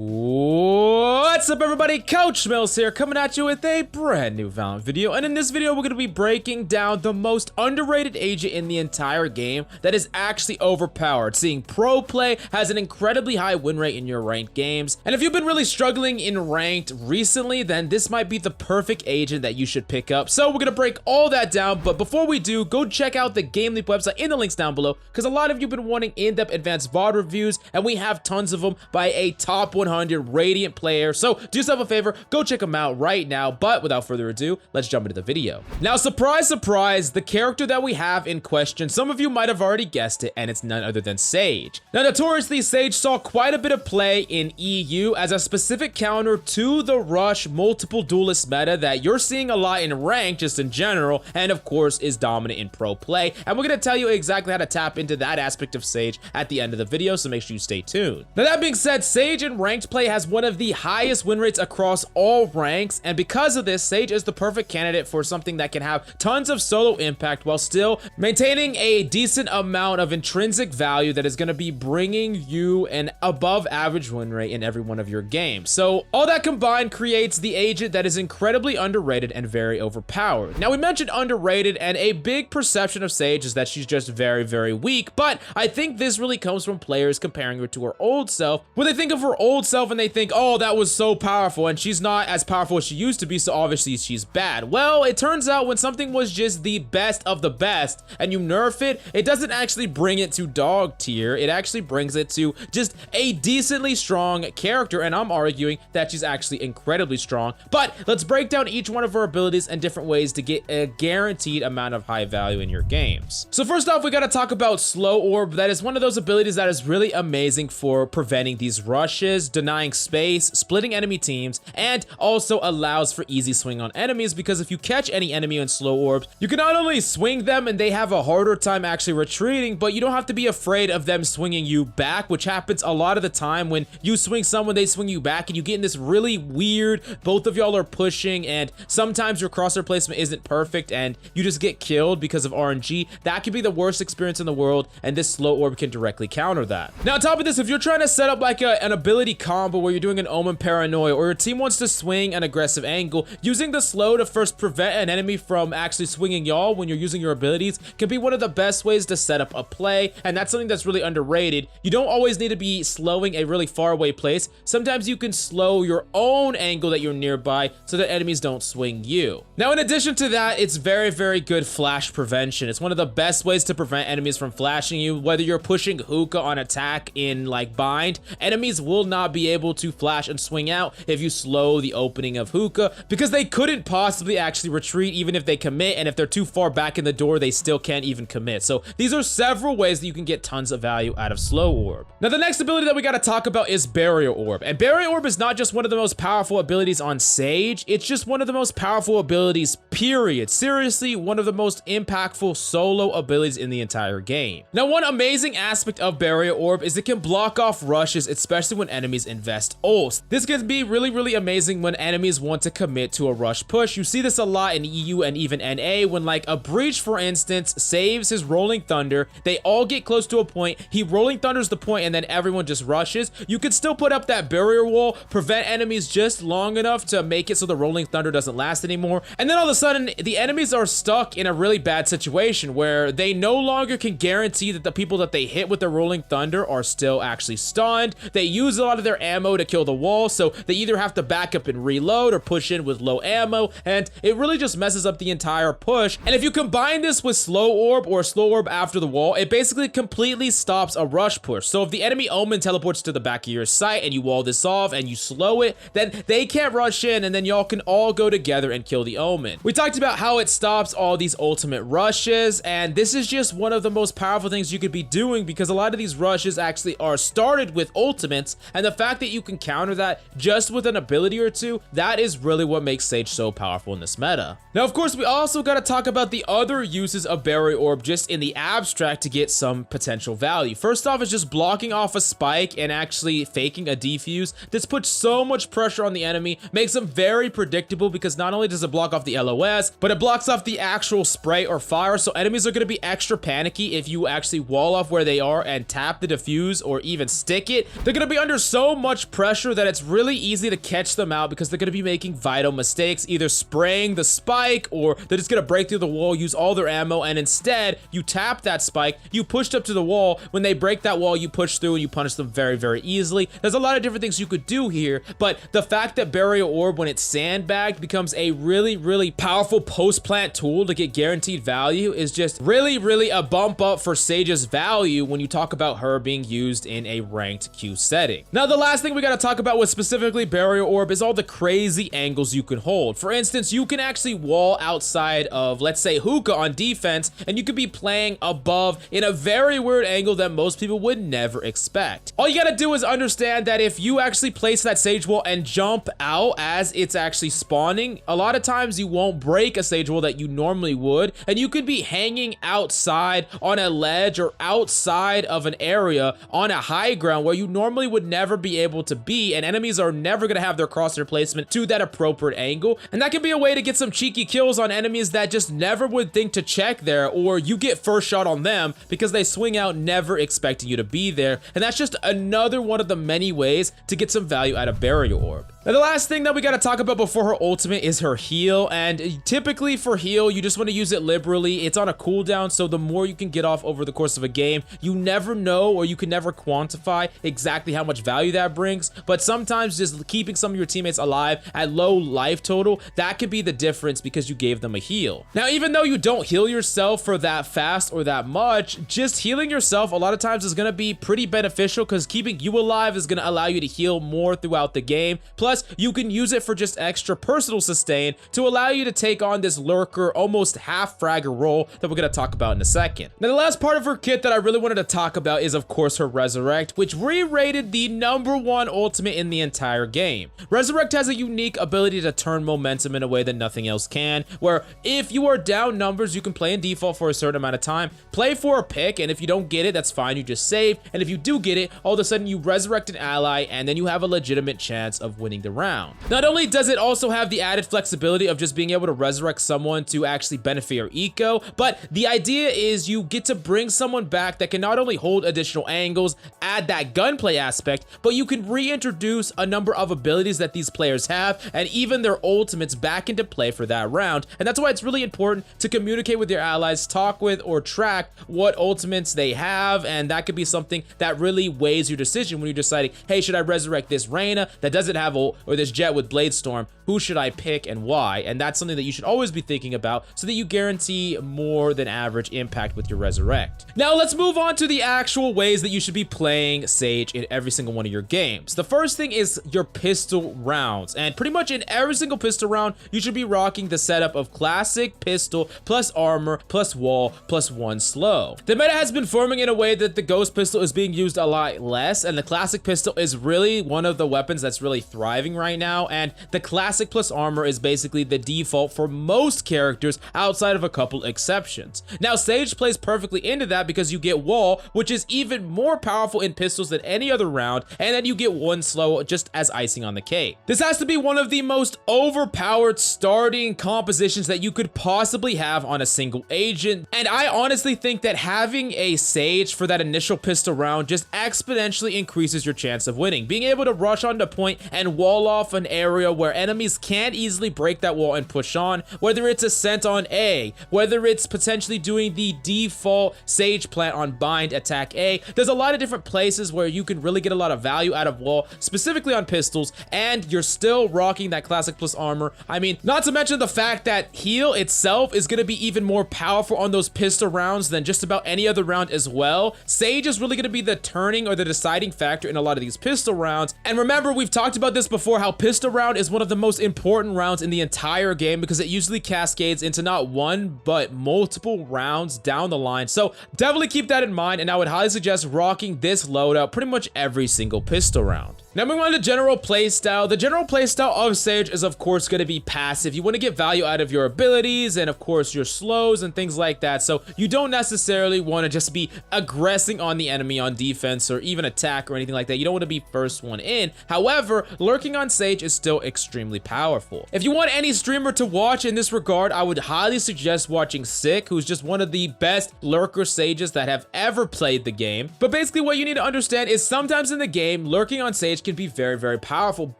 What's up, everybody? Coach Mills here, coming at you with a brand new Valorant video. And in this video, we're going to be breaking down the most underrated agent in the entire game that is actually overpowered. Seeing pro play has an incredibly high win rate in your ranked games. And if you've been really struggling in ranked recently, then this might be the perfect agent that you should pick up. So we're going to break all that down. But before we do, go check out the GameLeap website in the links down below, because a lot of you have been wanting in-depth advanced VOD reviews, and we have tons of them by a top 100 Radiant player. So do yourself a favor, go check them out right now. But without further ado, let's jump into the video. Now, surprise, surprise, the character that we have in question, some of you might have already guessed it, and it's none other than Sage. Now, notoriously, Sage saw quite a bit of play in EU as a specific counter to the rush multiple duelist meta that you're seeing a lot in rank just in general, and of course is dominant in pro play. And we're going to tell you exactly how to tap into that aspect of Sage at the end of the video, so make sure you stay tuned. Now, that being said, Sage in ranked play has one of the highest win rates across all ranks, and because of this, Sage is the perfect candidate for something that can have tons of solo impact while still maintaining a decent amount of intrinsic value that is going to be bringing you an above average win rate in every one of your games. So all that combined creates the agent that is incredibly underrated and very overpowered. Now, we mentioned underrated, and a big perception of Sage is that she's just very, very weak, but I think this really comes from players comparing her to her old self, where they think of her old self and they think, oh, that was so powerful, and she's not as powerful as she used to be, so obviously she's bad. Well, it turns out when something was just the best of the best and you nerf it, it doesn't actually bring it to dog tier, it actually brings it to just a decently strong character, and I'm arguing that she's actually incredibly strong. But let's break down each one of her abilities and different ways to get a guaranteed amount of high value in your games. So first off, we gotta talk about Slow Orb. That is one of those abilities that is really amazing for preventing these rushes, denying space, splitting enemy teams, and also allows for easy swing on enemies, because if you catch any enemy in slow orbs, you can not only swing them and they have a harder time actually retreating, but you don't have to be afraid of them swinging you back, which happens a lot of the time. When you swing someone, they swing you back, and you get in this really weird, both of y'all are pushing, and sometimes your crosshair placement isn't perfect and you just get killed because of RNG. That could be the worst experience in the world, and this slow orb can directly counter that. Now, on top of this, if you're trying to set up like an ability combo where you're doing an Omen Paranoia, or your team wants to swing an aggressive angle, using the slow to first prevent an enemy from actually swinging y'all when you're using your abilities can be one of the best ways to set up a play, and that's something that's really underrated. You don't always need to be slowing a really far away place. Sometimes you can slow your own angle that you're nearby so that enemies don't swing you. Now, in addition to that, it's very, very good flash prevention. It's one of the best ways to prevent enemies from flashing you. Whether you're pushing hookah on attack in like bind, enemies will not be able to flash and swing out if you slow the opening of hookah, because they couldn't possibly actually retreat even if they commit, and if they're too far back in the door, they still can't even commit. So these are several ways that you can get tons of value out of Slow Orb. Now, the next ability that we got to talk about is Barrier Orb, and Barrier Orb is not just one of the most powerful abilities on Sage, it's just one of the most powerful abilities, period. Seriously, one of the most impactful solo abilities in the entire game. Now, one amazing aspect of Barrier Orb is it can block off rushes, especially when enemies invest ults. This can be really, really amazing when enemies want to commit to a rush push. You see this a lot in EU and even NA when, like, a Breach, for instance, saves his Rolling Thunder. They all get close to a point. He Rolling Thunders the point, and then everyone just rushes. You could still put up that barrier wall, prevent enemies just long enough to make it so the Rolling Thunder doesn't last anymore. And then all of a sudden, the enemies are stuck in a really bad situation where they no longer can guarantee that the people that they hit with the Rolling Thunder are still actually stunned. They use a lot of their ammo to kill the wall, so they either have to back up and reload or push in with low ammo, and it really just messes up the entire push. And if you combine this with Slow Orb or Slow Orb after the wall, it basically completely stops a rush push. So if the enemy Omen teleports to the back of your site and you wall this off and you slow it, then they can't rush in, and then y'all can all go together and kill the Omen. We talked about how it stops all these ultimate rushes, and this is just one of the most powerful things you could be doing, because a lot of these rushes actually are started with ultimates, and the fact that you can counter that just with an ability or two, that is really what makes Sage so powerful in this meta. Now, of course, we also got to talk about the other uses of Barrier Orb just in the abstract to get some potential value. First off is just blocking off a spike and actually faking a defuse. This puts so much pressure on the enemy, makes them very predictable because not only does it block off the LOS, but it blocks off the actual spray or fire, so enemies are going to be extra panicky if you actually wall off where they are and tap the defuse or even stick it. They're going to be under so much pressure that it's really easy to catch them out because they're going to be making vital mistakes, either spraying the spike or they're just going to break through the wall, use all their ammo, and instead you tap that spike, you pushed up to the wall. When they break that wall, you push through and you punish them very, very easily. There's a lot of different things you could do here, but the fact that Barrier Orb, when it's sandbagged, becomes a really, really powerful post-plant tool to get guaranteed value is just really, really a bump up for Sage's value when you talk about her being used in a ranked queue setting. Now, the last thing we got to talk about with specifically Barrier Orb is all the crazy angles you can hold. For instance, you can actually wall outside of, let's say, hookah on defense, and you could be playing above in a very weird angle that most people would never expect. All you got to do is understand that if you actually place that Sage wall and jump out as it's actually spawning, a lot of times you won't break a Sage wall that you normally would, and you could be hanging outside on a ledge or outside of an area on a high ground where you normally would never be able to be, and enemies are never going to have their crosshair placement to that appropriate angle, and that can be a way to get some cheeky kills on enemies that just never would think to check there, or you get first shot on them because they swing out never expecting you to be there, and that's just another one of the many ways to get some value out of Barrier Orb. Now, the last thing that we got to talk about before her ultimate is her heal, and typically for heal, you just want to use it liberally. It's on a cooldown, so the more you can get off over the course of a game, you never know, or you can never quantify exactly how much value that brings, but sometimes just keeping some of your teammates alive at low life total, that could be the difference because you gave them a heal. Now, even though you don't heal yourself for that fast or that much, just healing yourself a lot of times is going to be pretty beneficial because keeping you alive is going to allow you to heal more throughout the game. Plus, you can use it for just extra personal sustain to allow you to take on this lurker, almost half fragger role that we're going to talk about in a second. Now, the last part of her kit that I really wanted to talk about is, of course, her Resurrect, which re-rated the #1 ultimate in the entire game. Resurrect has a unique ability to turn momentum in a way that nothing else can, where if you are down numbers, you can play in default for a certain amount of time, play for a pick, and if you don't get it, that's fine, you just save, and if you do get it, all of a sudden you resurrect an ally, and then you have a legitimate chance of winning the round. Not only does it also have the added flexibility of just being able to resurrect someone to actually benefit your eco, but the idea is you get to bring someone back that can not only hold additional angles, add that gunplay aspect, but you can reintroduce a number of abilities that these players have and even their ultimates back into play for that round. And that's why it's really important to communicate with your allies, talk with or track what ultimates they have, and that could be something that really weighs your decision when you're deciding, hey, should I resurrect this Reyna that doesn't have ult, or this Jet with Blade Storm? Who should I pick and why? And that's something that you should always be thinking about so that you guarantee more than average impact with your Resurrect. Now let's move on to the actual ways that you should be playing Sage in every single one of your games. The first thing is your pistol rounds, and pretty much in every single pistol round, you should be rocking the setup of classic pistol plus armor plus wall plus 1 slow. The meta has been forming in a way that the ghost pistol is being used a lot less, and the classic pistol is really one of the weapons that's really thriving right now, and the classic plus armor is basically the default for most characters outside of a couple exceptions. Now, Sage plays perfectly into that because you get wall, which is even more powerful in pistols than any other round, and then you get 1 slow just as icing on the cake. This has to be one of the most overpowered starting compositions that you could possibly have on a single agent, and I honestly think that having a Sage for that initial pistol round just exponentially increases your chance of winning. Being able to rush onto point and wall off an area where enemies can't easily break that wall and push on, whether it's Ascent on A, whether it's potentially doing the default Sage plant on Bind attack A. There's a lot of different places where you can really get a lot of value out of wall, specifically on pistols, and you're still rocking that classic plus armor. I mean, not to mention the fact that heal itself is going to be even more powerful on those pistol rounds than just about any other round as well. Sage is really going to be the turning or the deciding factor in a lot of these pistol rounds. And remember, we've talked about this before, how pistol round is one of the most important rounds in the entire game because it usually cascades into not one but multiple rounds down the line. So definitely keep that in mind, and I would highly suggest rocking this loadout pretty much every single pistol round. Now moving on to general playstyle. The general playstyle of Sage is of course going to be passive. You want to get value out of your abilities and of course your slows and things like that. So you don't necessarily want to just be aggressing on the enemy on defense or even attack or anything like that. You don't want to be first one in. However, lurking on Sage is still extremely powerful. If you want any streamer to watch in this regard, I would highly suggest watching Sick, who's just one of the best lurker sages that have ever played the game. But basically what you need to understand is sometimes in the game, lurking on Sage can be very powerful,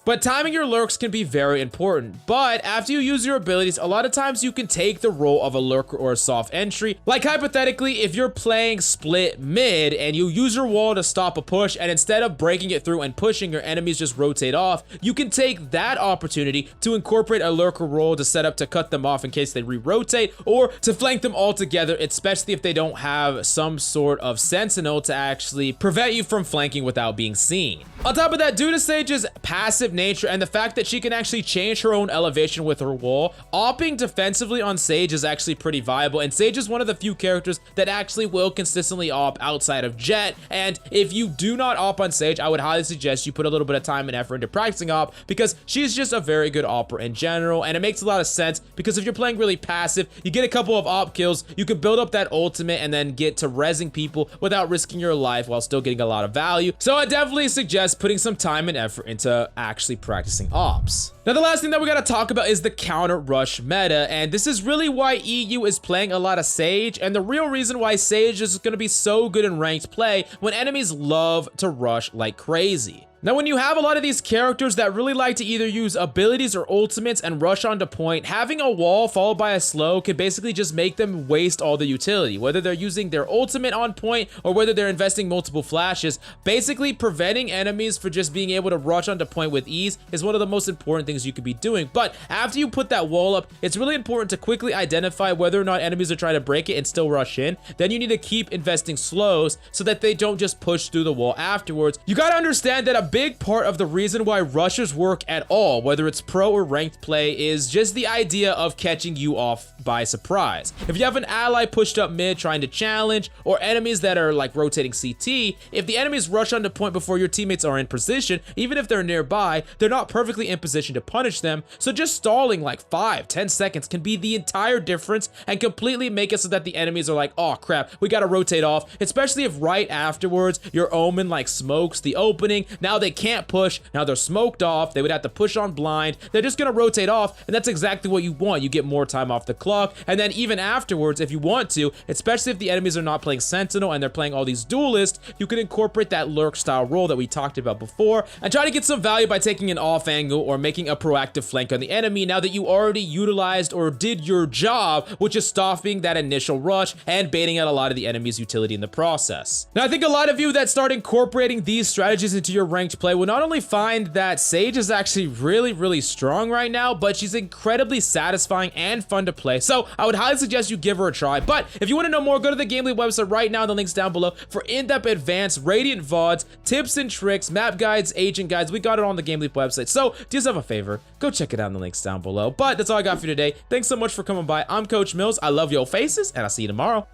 but timing your lurks can be very important. But after you use your abilities, a lot of times you can take the role of a lurker or a soft entry. Like hypothetically, if you're playing split mid and you use your wall to stop a push, and instead of breaking it through and pushing, your enemies just rotate off, you can take that opportunity to incorporate a lurker role to set up to cut them off in case they re-rotate, or to flank them all together, especially if they don't have some sort of sentinel to actually prevent you from flanking without being seen. On top of that, due to Sage's passive nature and the fact that she can actually change her own elevation with her wall, opping defensively on Sage is actually pretty viable, and Sage is one of the few characters that actually will consistently op outside of Jet. And if you do not op on Sage, I would highly suggest you put a little bit of time and effort into practicing op, because she's just a very good opper in general, and it makes a lot of sense because if you're playing really passive, you get a couple of op kills, you can build up that ultimate and then get to rezzing people without risking your life while still getting a lot of value. So I definitely suggest putting some time and effort into actually practicing ops. Now the last thing that we gotta talk about is the counter rush meta, and this is really why EU is playing a lot of Sage, and the real reason why Sage is gonna be so good in ranked play when enemies love to rush like crazy. Now, when you have a lot of these characters that really like to either use abilities or ultimates and rush onto point, having a wall followed by a slow can basically just make them waste all the utility, whether they're using their ultimate on point or whether they're investing multiple flashes. Basically, preventing enemies for just being able to rush onto point with ease is one of the most important things you could be doing. But after you put that wall up, it's really important to quickly identify whether or not enemies are trying to break it and still rush in. Then you need to keep investing slows so that they don't just push through the wall afterwards. You gotta understand that a big part of the reason why rushes work at all, whether it's pro or ranked play, is just the idea of catching you off by surprise. If you have an ally pushed up mid trying to challenge, or enemies that are like rotating CT, if the enemies rush onto point before your teammates are in position, even if they're nearby, they're not perfectly in position to punish them. So just stalling like 5-10 seconds can be the entire difference and completely make it so that the enemies are like, oh crap, we gotta rotate off, especially if right afterwards your Omen like smokes the opening. Now they can't push, now they're smoked off, they would have to push on blind, they're just gonna rotate off, and that's exactly what you want. You get more time off the clock, and then even afterwards, if you want to, especially if the enemies are not playing Sentinel and they're playing all these duelists, you can incorporate that lurk style role that we talked about before, and try to get some value by taking an off angle or making a proactive flank on the enemy now that you already utilized or did your job, which is stopping that initial rush and baiting out a lot of the enemy's utility in the process. Now I think a lot of you that start incorporating these strategies into your ranked play will not only find that Sage is actually really strong right now, but she's incredibly satisfying and fun to play. So I would highly suggest you give her a try. But if you want to know more, go to the GameLeap website right now, the link's down below for in-depth advanced Radiant VODs, tips and tricks, map guides, agent guides. We got it on the GameLeap website. So do yourself a favor, go check it out in the links down below. But that's all I got for you today. Thanks so much for coming by. I'm Coach Mills. I love your faces, and I'll see you tomorrow.